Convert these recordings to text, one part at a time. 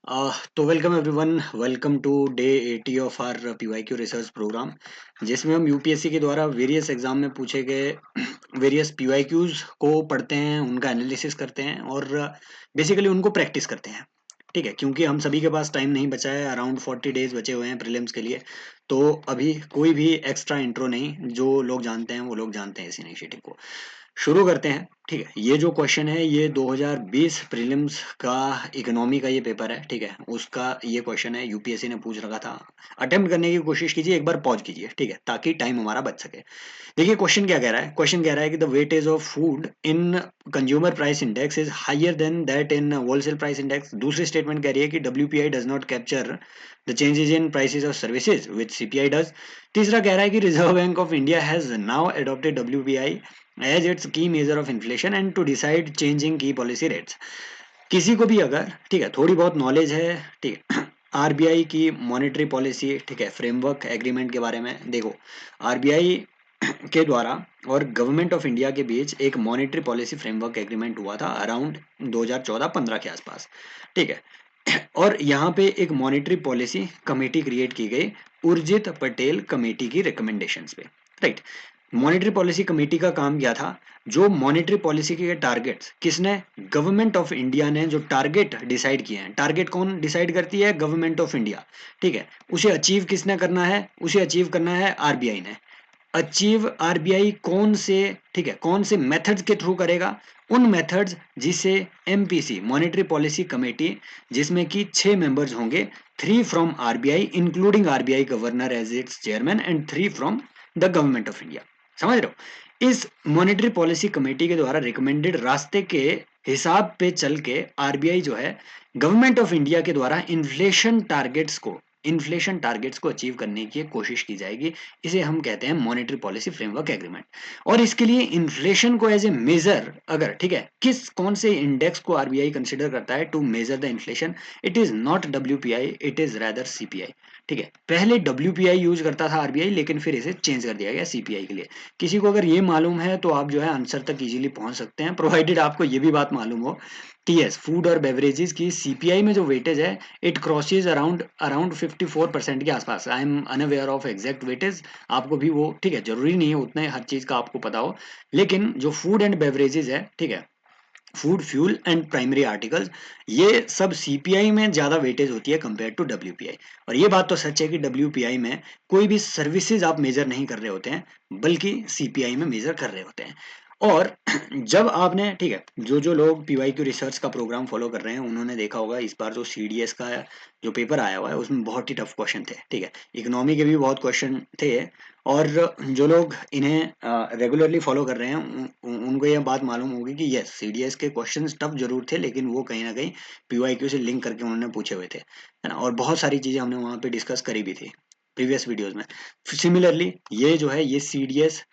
तो welcome everyone, welcome to day 80 of our PYQ research programme, जिसमें हम UPSC के द्वारा वेरियस एग्जाम में पूछे गए वेरियस पीवाईक्यूज को पढ़ते हैं, उनका एनालिसिस करते हैं और बेसिकली उनको प्रैक्टिस करते हैं। ठीक है, क्योंकि हम सभी के पास टाइम नहीं बचा है, अराउंड 40 डेज बचे हुए हैं प्रीलिम्स के लिए। तो अभी कोई भी एक्स्ट्रा इंट्रो नहीं, जो लोग जानते हैं वो लोग जानते हैं इस इनिशिएटिव को। शुरू करते हैं। ठीक है, ये जो क्वेश्चन है ये 2020 प्रीलिम्स का इकोनॉमी का ये पेपर है। ठीक है, उसका ये क्वेश्चन है, यूपीएससी ने पूछ रखा था। अटेम्प्ट करने की कोशिश कीजिए, एक बार पॉज कीजिए, ठीक है, ताकि टाइम हमारा बच सके। देखिए क्वेश्चन क्या कह रहा है। क्वेश्चन कह रहा है कि the weightage of food in consumer price index is higher than that in wholesale price index. दूसरी स्टेटमेंट कह रही है कि WPI does not capture the changes in prices of services which CPI does. तीसरा कह रहा है कि Reserve Bank of India has now adopted WPI as its key measure of inflation and to decide changing key policy rates. किसी को भी अगर, ठीक है, थोड़ी बहुत नॉलेज है, ठीक है, आरबीआई की मॉनेटरी पॉलिसी, ठीक है, फ्रेमवर्क एग्रीमेंट के बारे में देखो। आरबीआई के द्वारा और गवर्नमेंट ऑफ इंडिया के बीच एक मॉनेटरी पॉलिसी फ्रेमवर्क एग्रीमेंट हुआ था अराउंड 2014-15 के आसपास। ठीक है, और यहाँ पे एक मॉनेटरी पॉलिसी कमेटी क्रिएट की गई उर्जित पटेल कमेटी की रिकमेंडेशंस पे। राइट, मॉनेटरी पॉलिसी कमेटी का काम क्या था? जो मॉनेटरी पॉलिसी के टारगेट्स किसने, गवर्नमेंट ऑफ इंडिया ने जो टारगेट डिसाइड किए हैं। टारगेट कौन डिसाइड करती है? Government of India. ठीक है, उसे अचीव किसने करना है? उसे अचीव करना है आरबीआई ने। अचीव आरबीआई कौन से, ठीक है, कौन से मेथड्स के थ्रू करेगा? उन मेथड्स जिसे एमपीसी मॉनेटरी पॉलिसी कमेटी, जिसमें कि 6 मेंबर्स होंगे, 3 from RBI including RBI governor as its chairman and 3 from the government of India. समझ रहे हो? इस मॉनेटरी पॉलिसी कमेटी के द्वारा रिकमेंडेड रास्ते के हिसाब पे चल के आरबीआई जो है, गवर्नमेंट ऑफ इंडिया के द्वारा इन्फ्लेशन टारगेट्स को अचीव करने की कोशिश की जाएगी। इसे हम कहते हैं मॉनेटरी पॉलिसी फ्रेमवर्क एग्रीमेंट। और इसके लिए इन्फ्लेशन को एज ए मेजर, अगर, ठीक है, किस कौन से इंडेक्स को आरबीआई कंसीडर करता है to measure the inflation? It is not WPI, it is rather CPI. ठीक है, पहले डब्ल्यूपीआई यूज करता था आरबीआई, लेकिन फिर इसे चेंज कर दिया गया सीपीआई के लिए। किसी को अगर ये मालूम है तो आप जो है आंसर तक इजीली पहुंच सकते हैं, प्रोवाइडेड आपको ये भी बात मालूम हो कि यस, फूड और बेवरेजेस की सीपीआई में जो वेटेज है, इट क्रॉसेज अराउंड अराउंड 54% के आसपास। I am unaware of exact weightage, आपको भी वो, ठीक है, जरूरी नहीं है उतने हर चीज का आपको पता हो, लेकिन जो फूड एंड बेवरेजेस है, ठीक है, food fuel and primary articles, ये सब सीपीआई में ज्यादा वेटेज होती है कंपेयर टू डब्ल्यूपीआई। और ये बात तो सच है कि डब्ल्यूपीआई में कोई भी सर्विसेज आप मेजर नहीं कर रहे होते हैं, बल्कि सीपीआई में मेजर कर रहे होते हैं। और जब आपने, ठीक है, जो जो लोग पीवाईक्यू रिसर्च का प्रोग्राम फॉलो कर रहे हैं उन्होंने देखा होगा इस बार जो सीडीएस का जो पेपर आया हुआ है उसमें बहुत ही टफ क्वेश्चन थे। ठीक है, इकोनॉमी के भी बहुत क्वेश्चन थे। और जो लोग इन्हें रेगुलरली फॉलो कर रहे हैं उनको ये बात मालूम होगी कि यस, सीडीएस के क्वेश्चंस टफ जरूर थे, लेकिन वो कहीं ना कहीं पीवाईक्यू से लिंक करके उन्होंने पूछे हुए थे, है ना। और बहुत सारी चीजें हमने वहाँ पे डिस्कस करी भी थी प्रीवियस वीडियोस में। सिमिलरली ये जो है, ये सीडीएस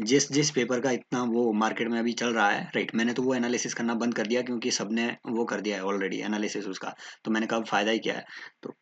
जिस जिस पेपर का इतना वो मार्केट में अभी चल रहा है, राइट, मैंने तो वो एनालिसिस करना बंद कर दिया क्योंकि सबने वो कर दिया है ऑलरेडी एनालिसिस उसका। तो मैंने कहा फायदा ही क्या है। तो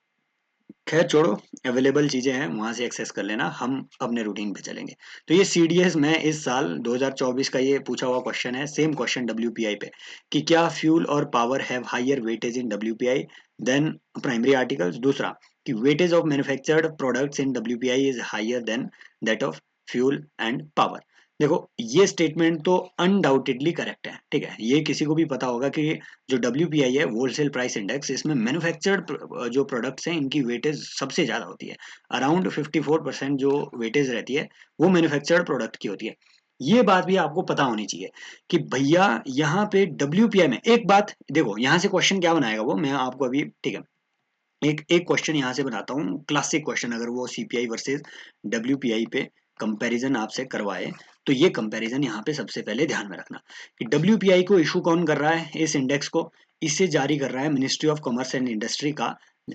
खैर छोड़ो, अवेलेबल चीजें हैं वहां से एक्सेस कर लेना, हम अपने रूटीन पे चलेंगे। तो ये सीडीएस में इस साल 2024 का ये पूछा हुआ क्वेश्चन है, सेम क्वेश्चन डब्ल्यूपीआई पे, कि क्या फ्यूल और power have higher weightage in WPI than primary articles. दूसरा, कि weightage of manufactured products in WPI is higher than that of fuel and power. देखो, ये स्टेटमेंट तो अनडाउटेडली करेक्ट है। ठीक है, ये किसी को भी पता होगा कि जो डब्ल्यूपीआई है, होलसेल प्राइस इंडेक्स, इसमें मैन्युफैक्चर्ड जो प्रोडक्ट्स हैं इनकी वेटेज सबसे ज्यादा होती है। अराउंड 54% जो वेटेज रहती है वो मैन्युफैक्चर्ड प्रोडक्ट की होती है। ये बात भी आपको पता होनी चाहिए कि भैया यहाँ पे डब्ल्यूपीआई में एक बात देखो, यहाँ से क्वेश्चन क्या बनाएगा वो मैं आपको अभी, ठीक है, एक एक क्वेश्चन यहाँ से बनाता हूँ, क्लासिक क्वेश्चन। अगर वो सीपीआई वर्सेस डब्ल्यूपीआई पे कंपैरिजन आपसे करवाए, तो ये कंपैरिजन यहाँ पे सबसे पहले ध्यान में रखना कि डब्ल्यूपीआई को इशू कौन कर रहा है, इस इंडेक्स को इसे जारी कर रहा है ministry of commerce and industry का,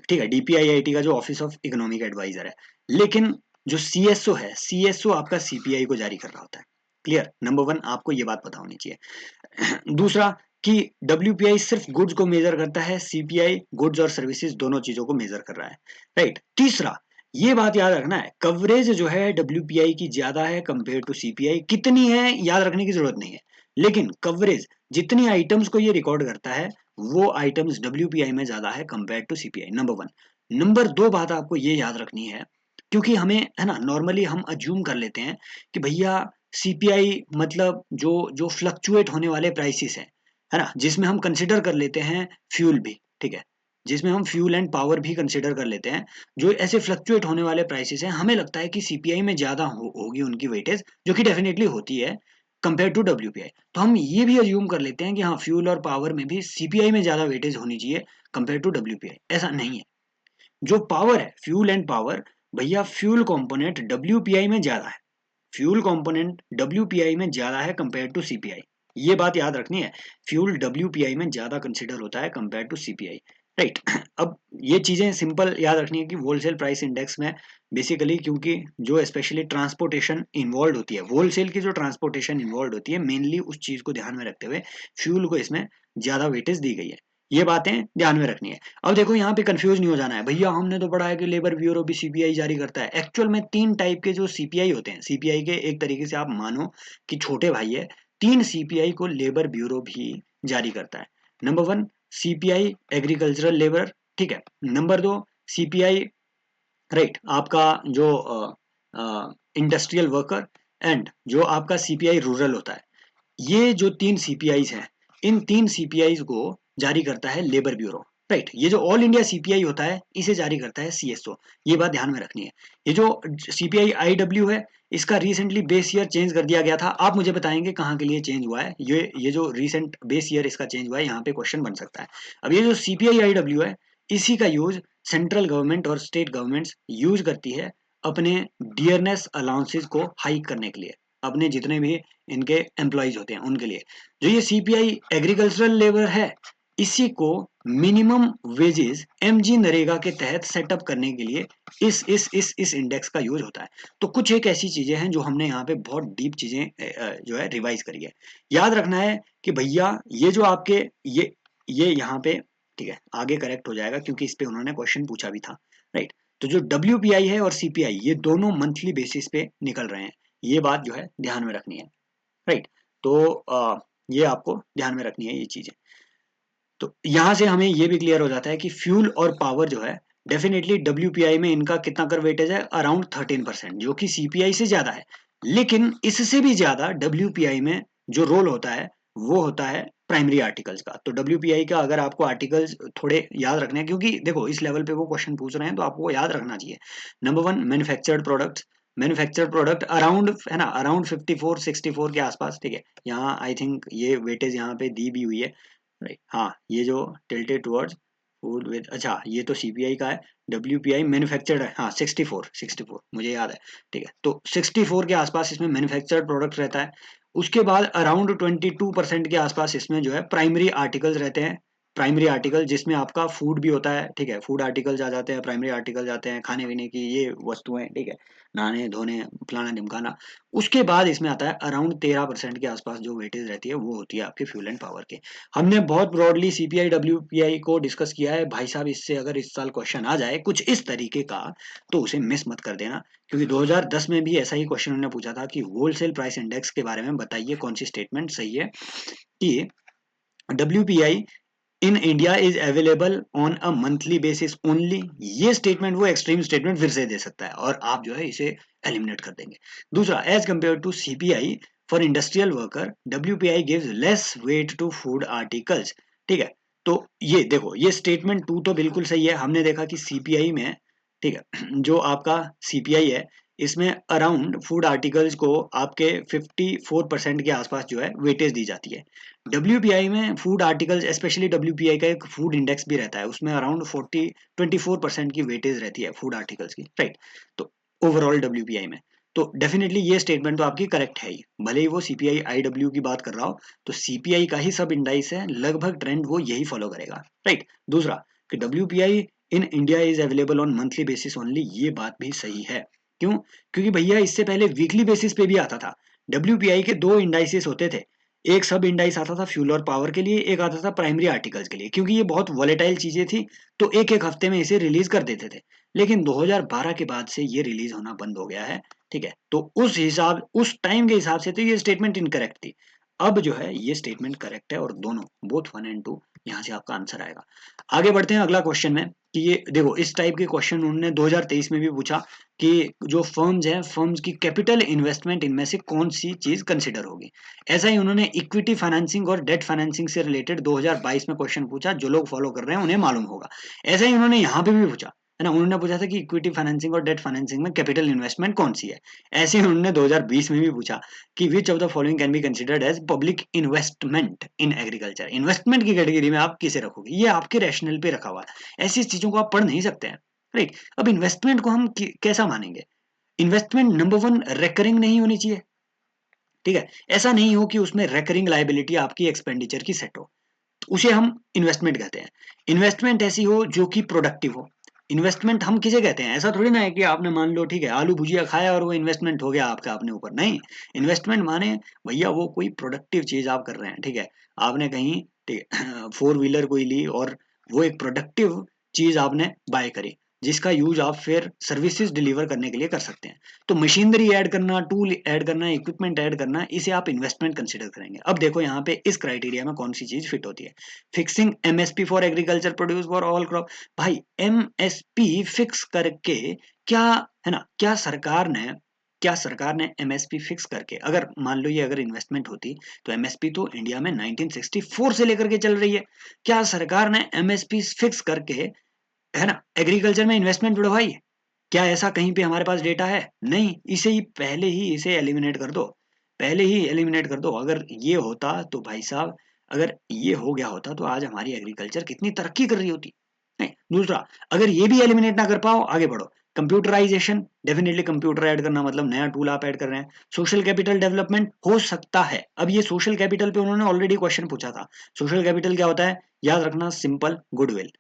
ठीक है, डीपीआईआईटी का जो ऑफिस ऑफ इकोनॉमिक एडवाइजर है। लेकिन जो सीएसओ है, सीएसओ आपका सीपीआई को जारी कर रहा होता है। क्लियर, नंबर वन, आपको ये बात पता होनी चाहिए। दूसरा, कि डब्ल्यूपीआई सिर्फ गुड्स को मेजर करता है, सीपीआई गुड्स और सर्विसेज दोनों चीजों को मेजर कर रहा है। राइट, तीसरा, ये बात याद रखना है, कवरेज जो है डब्ल्यूपीआई की ज्यादा है कंपेयर टू सीपीआई। कितनी है याद रखने की जरूरत नहीं है, लेकिन कवरेज, जितनी आइटम्स को ये रिकॉर्ड करता है वो आइटम्स WPI में ज्यादा है compare to CPI, number one. Number दो बात आपको ये याद रखनी है, क्योंकि हमें है ना नॉर्मली हम अज्यूम कर लेते हैं कि भैया CPI मतलब जो जो फ्लक्चुएट होने वाले प्राइसेस हैं, है ना, जिसमें हम कंसिडर कर लेते हैं फ्यूल भी, ठीक है, जिसमें हम फ्यूल एंड पावर भी कंसिडर कर लेते हैं, जो ऐसे फ्लक्चुएट होने वाले प्राइसेस हैं, हमें लगता है कि CPI में ज्यादा होगी उनकी वेटेज, जो कि डेफिनेटली होती है कंपेयर टू WPI। तो हम ये भी अज्यूम कर लेते हैं कि हाँ फ्यूल और पावर में भी CPI में ज्यादा वेटेज होनी चाहिए कंपेयर टू WPI। ऐसा नहीं है। जो पावर है, फ्यूल एंड पावर, भैया फ्यूल कंपोनेंट WPI में ज्यादा है, फ्यूल कंपोनेंट WPI में ज्यादा है कंपेयर टू CPI। ये बात याद रखनी है, फ्यूल WPI में ज्यादा कंसिडर होता है कंपेयर टू CPI, राइट। अब ये चीजें सिंपल याद रखनी है कि होलसेल प्राइस इंडेक्स में बेसिकली, क्योंकि जो स्पेशली ट्रांसपोर्टेशन इन्वॉल्व होती है, होलसेल की जो ट्रांसपोर्टेशन इन्वॉल्व होती है, मेनली उस चीज को ध्यान में रखते हुए फ्यूल को इसमें ज्यादा वेटेज दी गई है। ये बातें ध्यान में रखनी है। अब देखो यहाँ पे कंफ्यूज नहीं हो जाना है, भैया हमने तो पढ़ा है कि लेबर ब्यूरो भी CPI जारी करता है। एक्चुअल में तीन टाइप के जो CPI होते हैं, CPI के एक तरीके से आप मानो कि छोटे भाई है, तीन CPI को लेबर ब्यूरो भी जारी करता है। Number one, CPI agricultural labour, ठीक है। नंबर दो, CPI, राइट, आपका जो इंडस्ट्रियल वर्कर, एंड जो आपका CPI रूरल होता है। ये जो तीन CPIs हैं, इन तीन CPIs को जारी करता है लेबर ब्यूरो, राइट। ये जो ऑल इंडिया CPI होता है, इसे जारी करता है CSO। ये बात ध्यान में रखनी है। ये जो CPI IW है, इसका रिसेंटली बेस ईयर चेंज कर दिया गया था। आप मुझे बताएंगे कहाँ के लिए चेंज हुआ है, ये जो रिसेंट बेस ईयर इसका चेंज हुआ है, यहाँ पे क्वेश्चन बन सकता है। अब ये जो CPI IW है, इसी का यूज सेंट्रल गवर्नमेंट और स्टेट गवर्नमेंट्स यूज करती है अपने डियरनेस अलाउंसेस को हाइक करने के लिए, अपने जितने भी इनके एम्प्लॉयज होते हैं उनके लिए। जो ये CPI एग्रीकल्चरल लेबर है, इसी को मिनिमम वेजेस MG नरेगा के तहत सेटअप करने के लिए इस इंडेक्स का यूज होता है। तो कुछ एक ऐसी चीजें हैं जो हमने यहाँ पे बहुत डीप चीजें जो है रिवाइज करी है। याद रखना है कि भैया ये जो आपके ये यहाँ पे, ठीक है, आगे करेक्ट हो जाएगा क्योंकि इस पे उन्होंने क्वेश्चन पूछा भी था, राइट। तो जो WPI है और CPI, ये दोनों मंथली बेसिस पे निकल रहे हैं। ये बात जो है ध्यान में रखनी है, राइट। तो ये आपको ध्यान में रखनी है ये चीजें। तो यहां से हमें ये भी क्लियर हो जाता है कि फ्यूल और पावर जो है, डेफिनेटली WPI में इनका कितना कर वेटेज है, अराउंड 13%, जो कि CPI से ज्यादा है। लेकिन इससे भी ज्यादा WPI में जो रोल होता है, वो होता है प्राइमरी आर्टिकल्स का। तो WPI का अगर आपको आर्टिकल्स थोड़े याद रखने हैं, क्योंकि देखो इस लेवल पे वो क्वेश्चन पूछ रहे हैं तो आपको याद रखना चाहिए। Number one, manufactured products, manufactured product around, है ना, अराउंड 54-64 के आसपास, ठीक है। यहाँ आई थिंक ये वेटेज यहाँ पे दी भी हुई है, राइट। हाँ, ये जो टिल्टेड टुवर्ड्स फूड विद, अच्छा ये तो CPI का है। WPI मैन्युफैक्चर्ड है, हाँ 64 मुझे याद है, ठीक है। तो 64 के आसपास इसमें मैन्युफैक्चर्ड प्रोडक्ट रहता है। उसके बाद अराउंड 22% के आसपास इसमें जो है प्राइमरी आर्टिकल्स रहते हैं। प्राइमरी आर्टिकल जिसमें आपका फूड भी होता है, ठीक है, फूड आर्टिकल्स आ जाते हैं, प्राइमरी आर्टिकल्स आते हैं, खाने पीने की ये वस्तुएं, ठीक है, नहाने धोने फलाना ढिमकाना। उसके बाद इसमें आता है अराउंड 13% के आसपास जो वेटेज रहती है, वो होती है आपके फ्यूल एंड पावर के। हमने बहुत ब्रॉडली CPI WPI को डिस्कस किया है भाई साहब। इससे अगर इस साल क्वेश्चन आ जाए कुछ इस तरीके का, तो उसे मिस मत कर देना, क्योंकि 2010 में भी ऐसा ही क्वेश्चन उन्होंने पूछा था कि होलसेल प्राइस इंडेक्स के बारे में बताइए कौन सी स्टेटमेंट सही है कि WPI in India is available on a monthly basis only. ये स्टेटमेंट वो एक्सट्रीम स्टेटमेंट फिर से दे सकता है और आप जो है इसे एलिमिनेट कर देंगे। दूसरा, as compare to CPI for industrial worker, WPI gives less weight to food articles, ठीक है। तो ये देखो, ये स्टेटमेंट टू तो बिल्कुल सही है। हमने देखा कि CPI में, ठीक है, जो आपका CPI है, इसमें अराउंड फूड आर्टिकल्स को आपके 54% के आसपास जो है वेटेज दी जाती है। WPI में फूड आर्टिकल्स, स्पेशली WPI का एक फूड इंडेक्स भी रहता है, उसमें अराउंड 24% की वेटेज रहती है फूड आर्टिकल्स की, राइट। तो ओवरऑल WPI में, तो डेफिनेटली ये स्टेटमेंट तो आपकी करेक्ट है ही, भले ही वो CPI IW की बात कर रहा हो। तो CPI का ही सब इंडाइस है, लगभग ट्रेंड वो यही फॉलो करेगा, राइट। दूसरा कि WPI in India is available on monthly basis only, ये बात भी सही है। क्यों? क्योंकि भैया इससे पहले वीकली बेसिस पे भी आता था। WPI के दो इंडाइसेस होते थे, एक सब इंडाइस आता था फ्यूल और पावर के लिए, एक आता था प्राइमरी आर्टिकल्स के लिए। क्योंकि ये बहुत वॉलेटाइल चीजें थी, तो एक एक हफ्ते में इसे रिलीज कर देते थे। लेकिन 2012 के बाद से ये रिलीज होना बंद हो गया है, ठीक है। तो उस टाइम के हिसाब से तो ये स्टेटमेंट इनकरेक्ट थी। अब जो है ये स्टेटमेंट करेक्ट है और दोनों बोथ 1 एंड 2 यहाँ से आपका आंसर आएगा। आगे बढ़ते हैं अगला क्वेश्चन में कि ये देखो इस टाइप के क्वेश्चन उन्होंने 2023 में भी पूछा कि जो फर्म्स हैं फर्म्स की कैपिटल इन्वेस्टमेंट इनमें से कौन सी चीज कंसिडर होगी। ऐसा ही उन्होंने इक्विटी फाइनेंसिंग और डेट फाइनेंसिंग से रिलेटेड 2022 में क्वेश्चन पूछा, जो लोग फॉलो कर रहे हैं उन्हें मालूम होगा। ऐसा ही उन्होंने यहाँ पे भी पूछा है ना, उन्होंने पूछा था कि इक्विटी फाइनेंसिंग और डेट फाइनेंसिंग में कैपिटल इन्वेस्टमेंट कौन सी है। ऐसे ही उन्होंने 2020 में भी पूछा कि which of the following can be considered as public investment in agriculture. Investment की कैटेगरी में आप किसे रखोगे, ये आपके रैशनल पे रखा हुआ है, ऐसी चीजों को आप पढ़ नहीं सकते हैं। राइट, अब इन्वेस्टमेंट को हम कैसा मानेंगे। इन्वेस्टमेंट नंबर वन रेकरिंग नहीं होनी चाहिए, ठीक है। ऐसा नहीं हो कि उसमें रेकरिंग लाइबिलिटी आपकी एक्सपेंडिचर की सेट हो, तो उसे हम इन्वेस्टमेंट कहते हैं। इन्वेस्टमेंट ऐसी हो जो कि प्रोडक्टिव हो। इन्वेस्टमेंट हम किसे कहते हैं, ऐसा थोड़ी ना है कि आपने मान लो ठीक है आलू भुजिया खाया और वो इन्वेस्टमेंट हो गया आपका अपने ऊपर, नहीं। इन्वेस्टमेंट माने भैया वो कोई प्रोडक्टिव चीज आप कर रहे हैं, ठीक है। आपने कहीं ठीक है फोर व्हीलर कोई ली और वो एक प्रोडक्टिव चीज आपने बाय करी, जिसका यूज आप फिर सर्विसेज डिलीवर करने के लिए कर सकते हैं। तो मशीनरी ऐड करना, टूल ऐड करना, इक्विपमेंट ऐड करना, इसे आप इन्वेस्टमेंट कंसिडर करेंगे। अब देखो यहाँ पे इस क्राइटेरिया में कौन सी चीज फिट होती है। Fixing MSP for agriculture produce for all crop. भाई एमएसपी फिक्स करके क्या, है ना, क्या सरकार ने एमएसपी फिक्स करके, अगर मान लो ये अगर इन्वेस्टमेंट होती तो एमएसपी तो इंडिया में 1964 से लेकर के चल रही है। क्या सरकार ने एमएसपी फिक्स करके, है ना, एग्रीकल्चर में इन्वेस्टमेंट बढ़वाई है? क्या ऐसा कहीं पे हमारे पास डेटा है? नहीं। इसे ही पहले ही इसे एलिमिनेट कर दो, पहले ही एलिमिनेट कर दो। अगर ये होता तो भाई साहब, अगर ये हो गया होता तो आज हमारी एग्रीकल्चर कितनी तरक्की कर रही होती। नहीं, दूसरा, अगर ये भी एलिमिनेट ना कर पाओ, आगे बढ़ो। कंप्यूटराइजेशन, डेफिनेटली कंप्यूटर ऐड करना मतलब नया टूल आप ऐड कर रहे हैं। सोशल कैपिटल डेवलपमेंट हो सकता है। अब ये सोशल कैपिटल पे उन्होंने ऑलरेडी क्वेश्चन पूछा था। सोशल कैपिटल क्या होता है, याद रखना, सिंपल गुडविल।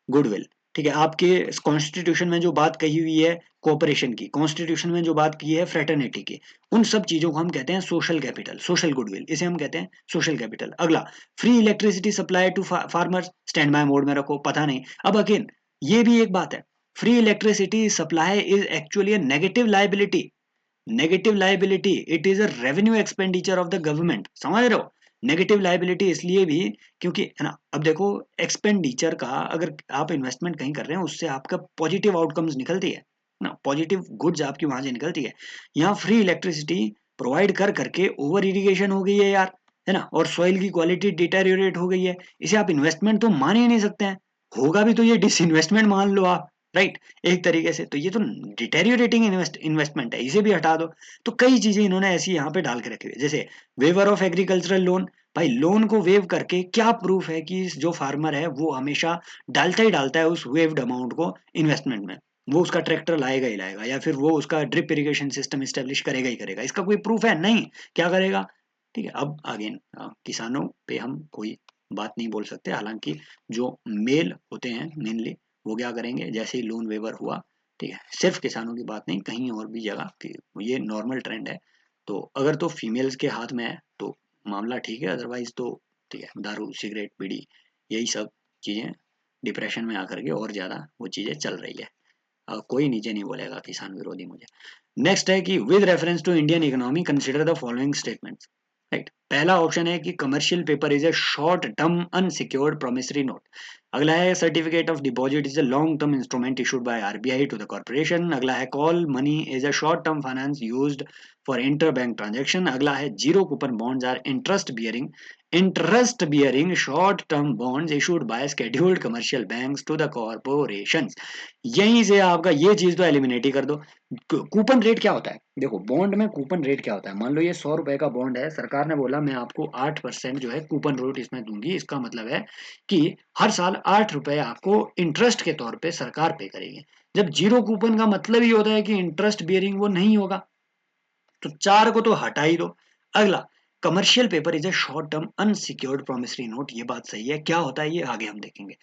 गुडविल, ठीक है। आपके कॉन्स्टिट्यूशन में जो बात कही हुई है कोऑपरेशन की, कॉन्स्टिट्यूशन में जो बात की है फ्रेटर्निटी की, उन सब चीजों को हम कहते हैं सोशल कैपिटल, सोशल गुडविल, इसे हम कहते हैं सोशल कैपिटल। अगला, free electricity supply to farmers, stand by mode में रखो, पता नहीं। अब अगेन ये भी एक बात है, free electricity supply is actually negative liability. Negative liability, it is a revenue expenditure of the government, समझ रहे हो। नेगेटिव लाइबिलिटी इसलिए भी क्योंकि, है ना, अब देखो एक्सपेंडिचर का, अगर आप इन्वेस्टमेंट कहीं कर रहे हैं उससे आपका पॉजिटिव आउटकम्स निकलती है ना, पॉजिटिव गुड्स आपकी वहां से निकलती है। यहाँ फ्री इलेक्ट्रिसिटी प्रोवाइड कर करके ओवर इरिगेशन हो गई है यार, है ना, और सॉइल की क्वालिटी डिटेरियोरेट हो गई है। इसे आप इन्वेस्टमेंट तो मान ही नहीं सकते हैं। होगा भी तो ये डिसइन्वेस्टमेंट मान लो आप, राइट। एक तरीके से तो ये तो डिटेरियोरेटिंग इन्वेस्टमेंट है, इसे भी हटा दो। तो कई चीजें इन्होंने ऐसी यहाँ पे डाल के रखी हुई है, जैसे वेवर ऑफ एग्रीकल्चरल लोन। भाई लोन को वेव करके क्या प्रूफ है कि जो फार्मर है वो हमेशा डालता ही डालता है उस वेव्ड अमाउंट को इन्वेस्टमेंट में, वो उसका ट्रैक्टर लाएगा ही लाएगा, या फिर वो उसका ड्रिप इरिगेशन सिस्टम स्टेब्लिश करेगा ही करेगा। इसका कोई प्रूफ है नहीं, क्या करेगा। ठीक है, अब अगेन किसानों पे हम कोई बात नहीं बोल सकते, हालांकि जो मेल होते हैं मेनली वो क्या करेंगे, जैसे ही लोन वेवर हुआ, ठीक है, सिर्फ किसानों की बात नहीं, कहीं और भी जगह ये नॉर्मल ट्रेंड है। तो अगर तो फीमेल्स के हाथ में है तो मामला ठीक है, अदरवाइज तो ठीक है, दारू सिगरेट बीड़ी यही सब चीजें डिप्रेशन में आकर के और ज्यादा वो चीजें चल रही है। कोई नीचे नहीं बोलेगा किसान विरोधी मुझे। नेक्स्ट है कि with reference to Indian economy consider the following statements. Right, पहला ऑप्शन है कि commercial paper is a short term unsecured promissory note. अगला है certificate of deposit is a long term instrument issued by RBI to the corporation. अगला है call money is a short term finance used for inter bank transaction. अगला है zero coupon bonds are interest bearing short term bonds issued bye scheduled commercial banks to the corporation. यहीं से आपका ये चीज तो एलिमिनेट ही कर दो। कूपन रेट क्या होता है, देखो बॉन्ड में कूपन रेट क्या होता है। मान लो ये 100 रुपए का बॉन्ड है, सरकार ने बोला मैं आपको 8% जो है कूपन रेट इसमें दूंगी। इसका मतलब है कि हर साल 8 रुपए आपको इंटरेस्ट के तौर पे सरकार पे करेगी। जब जीरो कूपन का मतलब ही होता है कि इंटरेस्ट बियरिंग वो नहीं होगा, तो 4 को तो हटा ही दो। अगला, commercial paper is a short term unsecured promissory note, ये बात सही है। क्या होता है ये आगे हम देखेंगे,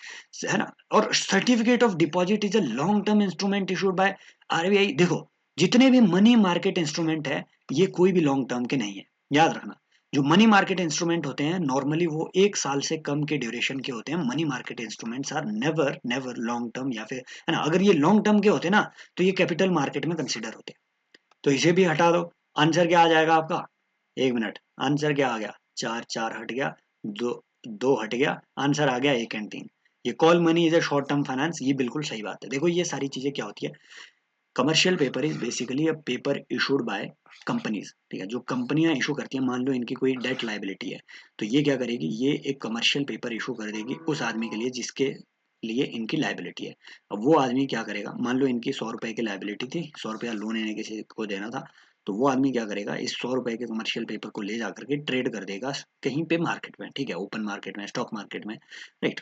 है ना। और certificate of deposit is a long term instrument issued by RBI. देखो जितने भी मनी मार्केट इंस्ट्रूमेंट है ये कोई भी लॉन्ग टर्म के नहीं है, याद रखना। जो मनी मार्केट इंस्ट्रूमेंट होते हैं नॉर्मली वो 1 साल से कम के ड्यूरेशन के होते हैं। Money market instruments are never never long term, या फिर, है ना, अगर ये लॉन्ग टर्म के होते ना तो ये कैपिटल मार्केट में कंसिडर होते। तो इसे भी हटा दो। आंसर क्या आ जाएगा आपका, एक मिनट, आंसर क्या आ गया, 4 4 हट गया, 2 हट गया, आंसर आ गया 1 एंड 3। ये call money is a short term finance, ये बिल्कुल सही बात है। देखो ये सारी चीजें क्या होती है, commercial paper is basically a paper issued by companies, ठीक है, जो कंपनियां इशू करती हैं। मान लो इनकी कोई डेट लाइबिलिटी है, तो ये क्या करेगी, ये एक कमर्शियल पेपर इशू कर देगी उस आदमी के लिए जिसके लिए इनकी लाइबिलिटी है। अब वो आदमी क्या करेगा, मान लो इनकी 100 रुपए की लाइबिलिटी थी, 100 रुपया लोन इन्हें किसी को देना था, तो वो आदमी क्या करेगा, इस 100 रुपए के कमर्शियल पेपर को ले जाकर के ट्रेड कर देगा कहीं पे मार्केट में, ठीक है, ओपन मार्केट में, स्टॉक मार्केट में, राइट।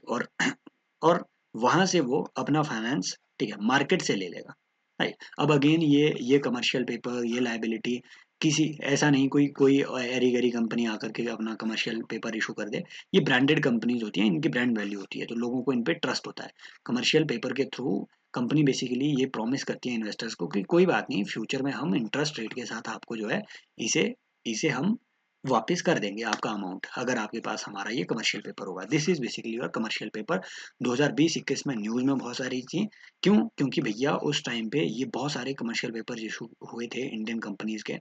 और वहां से वो अपना फाइनेंस, ठीक है, मार्केट से ले लेगा, राइट। अब अगेन ये कमर्शियल पेपर, ये लाइबिलिटी किसी, ऐसा नहीं कोई कोई एरी गरी कंपनी आकर के अपना कमर्शियल पेपर इशू कर दे। ये ब्रांडेड कंपनीज होती हैं, इनकी ब्रांड वैल्यू होती है, तो लोगों को इन पे ट्रस्ट होता है। कमर्शियल पेपर के थ्रू कंपनी बेसिकली ये प्रॉमिस करती है इन्वेस्टर्स को कि कोई बात नहीं, फ्यूचर में हम इंटरेस्ट रेट के साथ आपको जो है इसे इसे हम वापस कर देंगे आपका अमाउंट, अगर आपके पास हमारा ये कमर्शियल पेपर होगा। This is basically your commercial paper. 2020-21 में न्यूज में बहुत सारी थी, क्यों, क्योंकि भैया उस टाइम पे ये बहुत सारे कमर्शियल पेपर इशू हुए थे इंडियन कंपनीज के।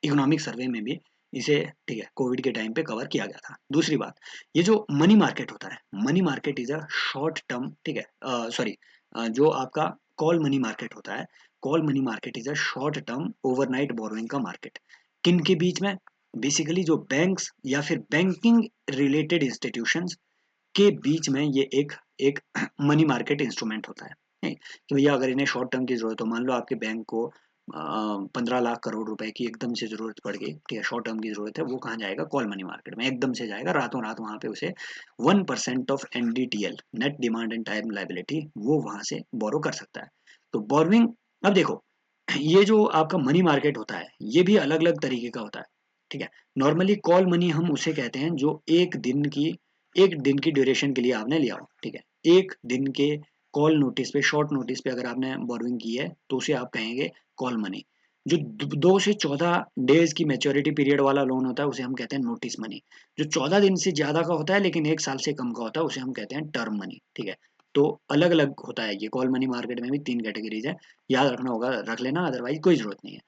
इकोनॉमिक सर्वे में भी इसे, ठीक है, कोविड के टाइम पे कवर किया गया था। दूसरी बात, ये जो मनी मार्केट होता है, money market is a short term, ठीक है, सॉरी, जो आपका कॉल मनी मार्केट होता है, call money market is a short term overnight borrowing का मार्केट। किन के बीच में, बेसिकली जो बैंक्स या फिर बैंकिंग रिलेटेड इंस्टीट्यूशंस के बीच में ये एक एक मनी मार्केट इंस्ट्रूमेंट होता है, नहीं? कि भैया अगर इन्हें शॉर्ट टर्म की जरूरत हो, मान लो आपके बैंक को 15 लाख करोड़ रुपए की एकदम से जरूरत पड़ गई, ठीक है, शॉर्ट टर्म की जरूरत है, वो कहाँ जाएगा, कॉल मनी मार्केट में एकदम से जाएगा, रातों रात वहां पे उसे 1% of NDTL, net demand and time liability, वो वहां से बोरो कर सकता है। तो बोरोइंग, अब देखो, ये जो आपका मनी मार्केट होता है ये भी अलग अलग तरीके का होता है, ठीक है। नॉर्मली कॉल मनी हम उसे कहते हैं जो एक दिन की ड्यूरेशन के लिए आपने लिया हो, ठीक है, एक दिन के कॉल नोटिस पे, शॉर्ट नोटिस पे अगर आपने बोरोइंग की है तो उसे आप कहेंगे कॉल मनी। जो 2 से 14 डेज की मेच्योरिटी पीरियड वाला लोन होता है उसे हम कहते हैं नोटिस मनी। जो 14 दिन से ज्यादा का होता है लेकिन 1 साल से कम का होता है उसे हम कहते हैं टर्म मनी, ठीक है। तो अलग अलग होता है ये, कॉल मनी मार्केट में भी 3 कैटेगरीज है, याद रखना होगा, रख लेना, अदरवाइज कोई जरूरत नहीं है।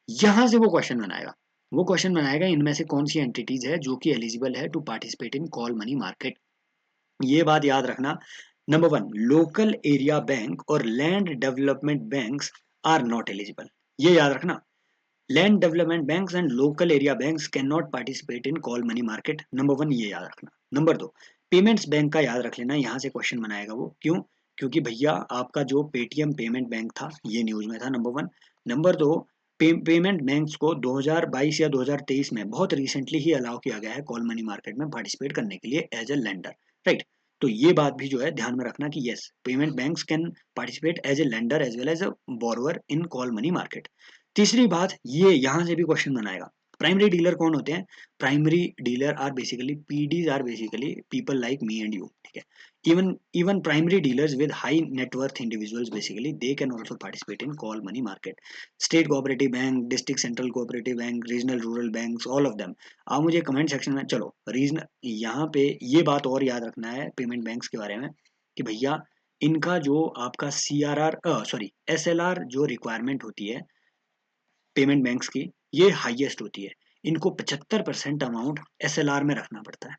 यहाँ से वो क्वेश्चन बनाएगा, वो क्वेश्चन बनाएगा इनमें से कौन सी एंटिटीज है जो कि एलिजिबल है to participate in call money market. ये बात याद रखना, नंबर 1, लोकल एरिया बैंक और land development banks are not eligible. ये याद रखना, land development banks and local area banks can not participate in call money market. Number 1 ये याद रखना। नंबर 2, पेमेंट्स बैंक का याद रख लेना, यहाँ से क्वेश्चन बनाएगा वो, क्यों, क्योंकि भैया आपका जो पेटीएम पेमेंट बैंक था ये न्यूज में था, नंबर 1। नंबर 2, पेमेंट बैंक्स को 2022 या 2023 में बहुत रिसेंटली ही अलाउ किया गया है कॉल मनी मार्केट में पार्टिसिपेट करने के लिए एज ए लेंडर, राइट। तो ये बात भी जो है ध्यान में रखना कि yes, payment banks can participate as a lender as well as a borrower in call money market. तीसरी बात, ये यहां से भी क्वेश्चन बनाएगा, प्राइमरी डीलर कौन होते हैं, primary dealer are basically, PDs are basically people like me and you, ठीक है। even primary dealers with high net worth individuals basically they can also participate in call money market, state cooperative bank, district central cooperative bank, regional rural banks, all of them। आप मुझे comment section में, चलो reason, यहाँ पे ये बात और याद रखना है पेमेंट बैंक्स के बारे में कि भैया इनका जो आपका सीआरआर, सॉरी, एसएलआर जो रिक्वायरमेंट होती है पेमेंट बैंक्स की, ये हाईएस्ट होती है। इनको 75% अमाउंट एसएलआर में रखना पड़ता है।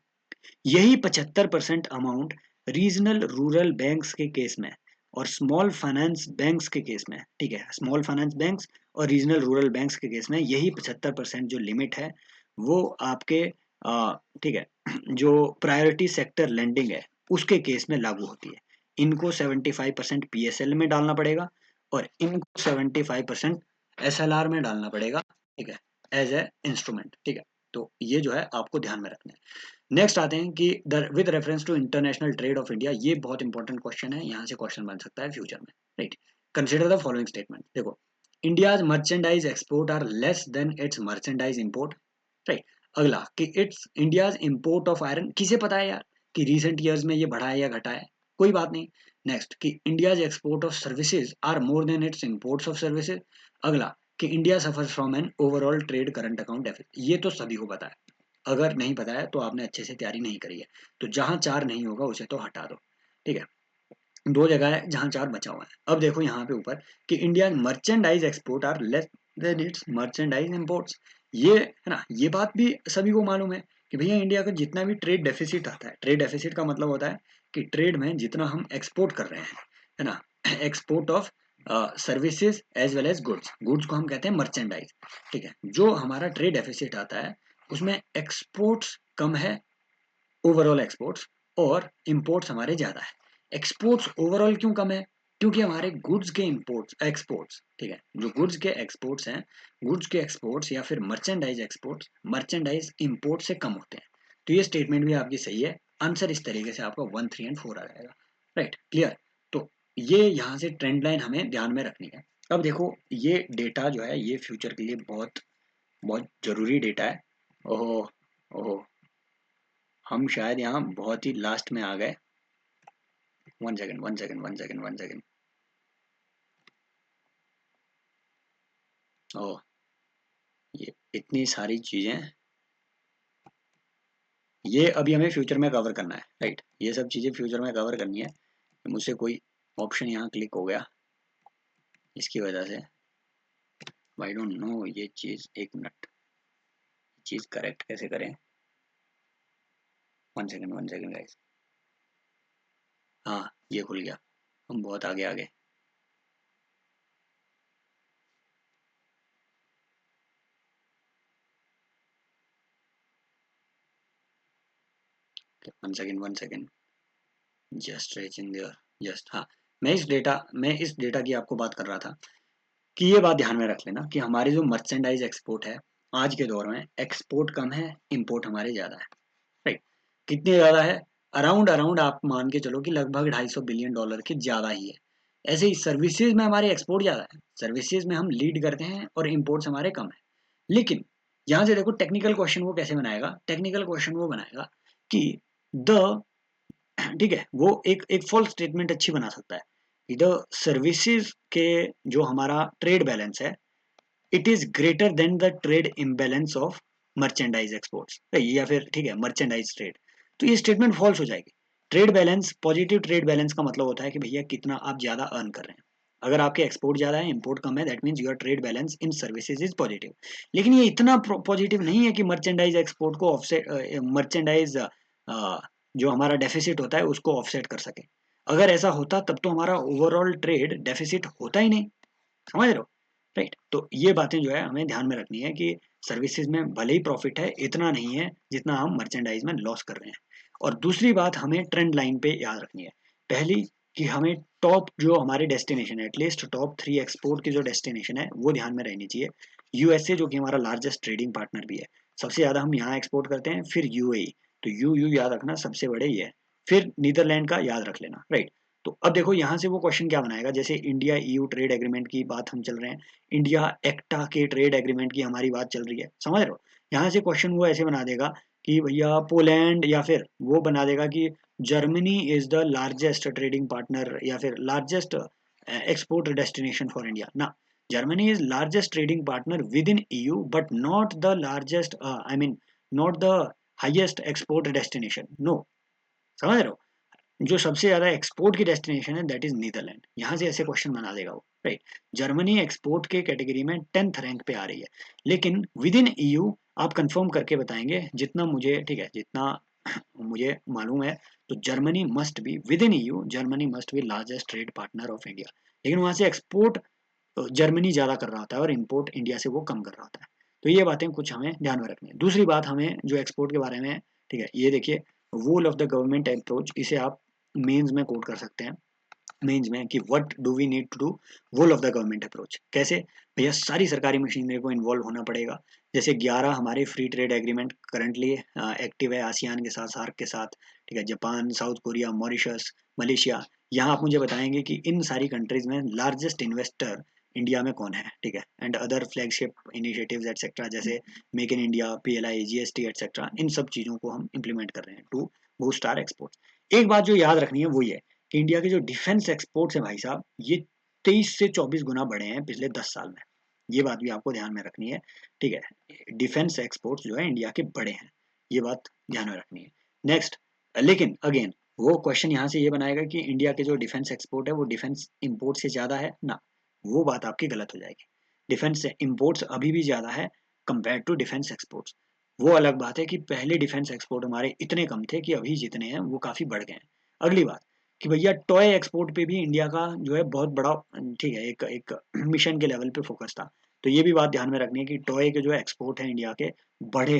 यही 75% अमाउंट रीजनल रूरल बैंक्स के केस में और स्मॉल फाइनेंस बैंक्स के केस में, ठीक है, स्मॉल फाइनेंस बैंक्स और रीजनल रूरल बैंक्स के केस में यही 75% जो लिमिट है वो आपके, ठीक है, जो प्रायोरिटी सेक्टर लेंडिंग है उसके केस में लागू होती है। इनको 75% पीएसएल में डालना पड़ेगा और इनको 75% एसएलआर में डालना पड़ेगा, ठीक है, एज ए इंस्ट्रूमेंट, ठीक है। तो ये जो है आपको ध्यान में रखना है। नेक्स्ट आते हैं कि with reference to international trade of India, ये बहुत इंपॉर्टेंट क्वेश्चन है, यहाँ से क्वेश्चन बन सकता है फ्यूचर में, right. Consider the following statement, देखो, India's merchandise export are less than its merchandise import, right. अगला कि it's India's import of iron, किसे पता है यार कि रिसेंट ईयर्स में ये बढ़ा है या घटा है, कोई बात नहीं। नेक्स्ट कि India's export of services are more than its imports of services. अगला कि India suffers from an overall trade current account deficit, ये तो सभी को पता है, अगर नहीं पता है तो आपने अच्छे से तैयारी नहीं करी है। तो जहां 4 नहीं होगा उसे तो हटा दो, ठीक है। 2 जगह है जहां 4 बचा हुआ है। अब देखो यहाँ पे ऊपर कि India merchandise export are less than its merchandise imports, ये है ना, ये बात भी सभी को मालूम है कि भैया इंडिया का जितना भी ट्रेड डेफिसिट आता है, ट्रेड डेफिसिट का मतलब होता है कि ट्रेड में जितना हम एक्सपोर्ट कर रहे हैं, है ना, export of services as well as goods, goods को हम कहते हैं मर्चेंडाइज, ठीक है। जो हमारा ट्रेड डेफिसिट आता है उसमें एक्सपोर्ट्स कम है, ओवरऑल एक्सपोर्ट्स, और इंपोर्ट्स हमारे ज़्यादा है। एक्सपोर्ट्स ओवरऑल क्यों कम है? क्योंकि हमारे गुड्स के इंपोर्ट्स एक्सपोर्ट्स, ठीक है, जो गुड्स के एक्सपोर्ट्स हैं, गुड्स के एक्सपोर्ट्स या फिर मर्चेंडाइज एक्सपोर्ट्स, मर्चेंडाइज इंपोर्ट से कम होते हैं। तो ये स्टेटमेंट भी आपकी सही है। आंसर इस तरीके से आपका 1, 3 एंड 4 आ जाएगा। Right, clear. तो ये यहाँ से ट्रेंड लाइन हमें ध्यान में रखनी है। अब देखो ये डेटा जो है ये फ्यूचर के लिए बहुत बहुत जरूरी डेटा है। ओहो, ओहो, हम शायद यहाँ बहुत ही लास्ट में आ गए। 1 सेकेंड, 1 सेकेंड, 1 सेकेंड, 1 सेकेंड। ओह, ये इतनी सारी चीजें, ये अभी हमें फ्यूचर में कवर करना है। राइट, ये सब चीजें फ्यूचर में कवर करनी है। मुझसे कोई ऑप्शन यहाँ क्लिक हो गया, इसकी वजह से आई डोंट नो ये चीज। एक मिनट, चीज करेक्ट कैसे करें? 1 सेकेंड, 1 सेकेंड गाइस। हाँ, ये खुल गया, हम बहुत आगे आ गए। 1 second, 1 second, just reaching there. Just, हाँ, मैं इस डेटा की आपको बात कर रहा था कि ये बात ध्यान में रख लेना कि हमारी जो मर्चेंडाइज एक्सपोर्ट है आज के दौर में, एक्सपोर्ट कम है, इंपोर्ट हमारे ज़्यादा है। राइट, कितने ज़्यादा है? अराउंड अराउंड आप मान के चलो कि लगभग $250 बिलियन के ज़्यादा ही है। ऐसे ही सर्विसेज में हमारे एक्सपोर्ट ज़्यादा है, सर्विसेज में हम लीड करते हैं और इंपोर्ट्स हमारे कम है। लेकिन यहाँ से देखो टेक्निकल क्वेश्चन वो कैसे बनाएगा, टेक्निकल क्वेश्चन वो बनाएगा कि द, ठीक है, वो एक फॉल्स स्टेटमेंट अच्छी बना सकता है कि द सर्विसेज के जो हमारा ट्रेड बैलेंस है, it is greater than the trade imbalance of merchandise exports, या फिर ठीक है मर्चेंडाइज ट्रेड। तो ये स्टेटमेंट फॉल्स हो जाएगी। Trade balance, positive trade balance का मतलब होता है कि भैया कितना आप ज्यादा अर्न कर रहे हैं। अगर आपके एक्सपोर्ट ज्यादा है, इंपोर्ट कम है, that means your trade balance in services is positive. लेकिन ये इतना पॉजिटिव नहीं है कि मर्चेंडाइज एक्सपोर्ट को ऑफसेट, मर्चेंडाइज जो हमारा डेफिसिट होता है उसको ऑफसेट कर सके। अगर ऐसा होता तब तो हमारा ओवरऑल ट्रेड डेफिसिट होता ही नहीं, समझ रहे हो? राइट, तो ये बातें जो है हमें ध्यान में रखनी है कि सर्विसेज में भले ही प्रॉफिट है, इतना नहीं है जितना हम मर्चेंडाइज में लॉस कर रहे हैं। और दूसरी बात हमें ट्रेंड लाइन पे याद रखनी है। पहली, कि हमें टॉप जो हमारे डेस्टिनेशन है, एटलीस्ट टॉप 3 एक्सपोर्ट की जो डेस्टिनेशन है वो ध्यान में रहनी चाहिए। यूएसए जो कि हमारा लार्जेस्ट ट्रेडिंग पार्टनर भी है, सबसे ज़्यादा हम यहाँ एक्सपोर्ट करते हैं। फिर यूएई, तो यू याद रखना सबसे बड़े ये है। फिर नीदरलैंड का याद रख लेना। राइट, तो अब देखो यहाँ से वो क्वेश्चन क्या बनाएगा, जैसे इंडिया ईयू ट्रेड एग्रीमेंट की बात हम चल रहे हैं, इंडिया एक्टा के ट्रेड एग्रीमेंट की हमारी बात चल रही है, समझ रहे हो? यहाँ से क्वेश्चन वो ऐसे बना देगा कि भैया पोलैंड, या फिर वो बना देगा कि Germany is the largest trading partner या फिर largest export destination for India ना। Germany is largest trading partner within EU but not the largest, I mean not the highest export destination, no, समझ रहे हो? जो सबसे ज्यादा export की डेस्टिनेशन है दैट इज नीदरलैंड। यहाँ से ऐसे क्वेश्चन बना देगा वो। राइट, जर्मनी एक्सपोर्ट के कैटेगरी में 10th रैंक पे आ रही है, लेकिन विद इन ईयू आप कंफर्म करके बताएंगे जितना मुझे, ठीक है, जितना मुझे मालूम है, तो Germany must be with in EU, Germany must be largest trade partner of India. लेकिन वहां से एक्सपोर्ट जर्मनी ज्यादा कर रहा होता है और इंपोर्ट इंडिया से वो कम कर रहा होता है। तो ये बातें कुछ हमें ध्यान में रखनी है। दूसरी बात हमें जो एक्सपोर्ट के बारे में, ठीक है, ये देखिए, वूल ऑफ द गवर्नमेंट अप्रोच, इसे आप मेंस में कोट कर सकते हैं, मेंस में, कि what do we need to do whole of the government approach. कैसे? भैया सारी सरकारी मशीनरी को इन्वॉल्व होना पड़ेगा। जैसे 11 हमारे free trade agreement currently active है आसियान के साथ, सार्क के साथ, ठीक है, Japan, south Korea, Mauritius, Malaysia. यहाँ आप मुझे बताएंगे कि इन सारी कंट्रीज में लार्जेस्ट इन्वेस्टर इंडिया में कौन है, ठीक है, and other flagship initiatives etcetera, जैसे make in India, PLI, GST etcetera, इन सब चीज़ों को हम इंप्लीमेंट कर रहे हैं टू बूस्ट आवर एक्सपोर्ट। एक बात जो याद रखनी है वो ये, कि इंडिया के जो डिफेंस एक्सपोर्ट्स हैं भाई साहब, ये 23 से 24 गुना बढ़े हैं पिछले 10 साल में। ये बात भी आपको ध्यान में रखनी है, ठीक है, डिफेंस एक्सपोर्ट्स जो है इंडिया के बड़े हैं, ये बात ध्यान में रखनी है। नेक्स्ट, लेकिन अगेन वो क्वेश्चन यहाँ से ये बनाएगा कि इंडिया के जो डिफेंस एक्सपोर्ट है वो डिफेंस इंपोर्ट से ज़्यादा है ना, वो बात आपकी गलत हो जाएगी। डिफेंस इंपोर्ट्स अभी भी ज़्यादा है कंपेयर टू डिफेंस एक्सपोर्ट्स। वो अलग बात है कि पहले डिफेंस एक्सपोर्ट हमारे इतने कम थे कि अभी जितने हैं वो काफ़ी बढ़ गए हैं। अगली बात कि भैया टॉय एक्सपोर्ट पे भी इंडिया का जो है बहुत बड़ा ठीक है एक एक मिशन के लेवल पे फोकस था। तो ये भी बात ध्यान में रखनी है कि टॉय के जो एक्सपोर्ट हैं इंडिया के बड़े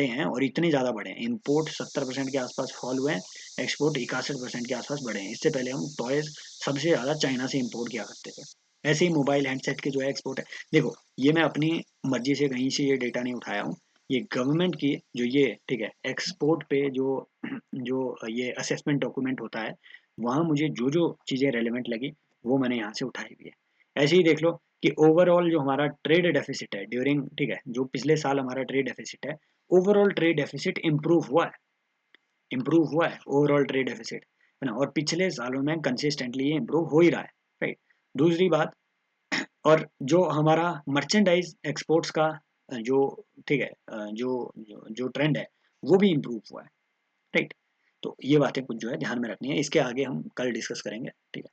हैं और इतने ज़्यादा बढ़े हैं। इम्पोर्ट 70% के आसपास फॉल हुए हैं, एक्सपोर्ट 61% के आसपास बढ़े हैं। इससे पहले हम टॉयज़ सबसे ज़्यादा चाइना से इम्पोर्ट किया करते थे। ऐसे ही मोबाइल हैंडसेट के जो है एक्सपोर्ट है। देखो, ये मैं अपनी मर्जी से कहीं से ये डेटा नहीं उठाया हूँ, ये गवर्नमेंट की जो ये ठीक है एक्सपोर्ट पे जो जो ये असेसमेंट डॉक्यूमेंट होता है, वहाँ मुझे जो जो चीज़ें रेलिवेंट लगी वो मैंने यहाँ से उठाई हुई है। ऐसे ही देख लो कि ओवरऑल जो हमारा ट्रेड डेफिसिट है ड्यूरिंग ठीक है जो पिछले साल हमारा ट्रेड डेफिसिट है, ओवरऑल ट्रेड डेफिसिट इम्प्रूव हुआ है ओवरऑल ट्रेड डेफिसिट, है ना। और पिछले सालों में कंसिस्टेंटली ये इम्प्रूव हो ही रहा है, राइट। दूसरी बात, और जो हमारा मर्चेंडाइज एक्सपोर्ट्स का जो ठीक है जो ट्रेंड है वो भी इम्प्रूव हुआ है, राइट। तो ये बातें कुछ जो है ध्यान में रखनी है, इसके आगे हम कल डिस्कस करेंगे, ठीक है।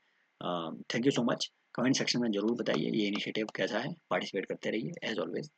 Thank you so much. Comment section में जरूर बताइए ये इनिशिएटिव कैसा है, पार्टिसिपेट करते रहिए एज ऑलवेज।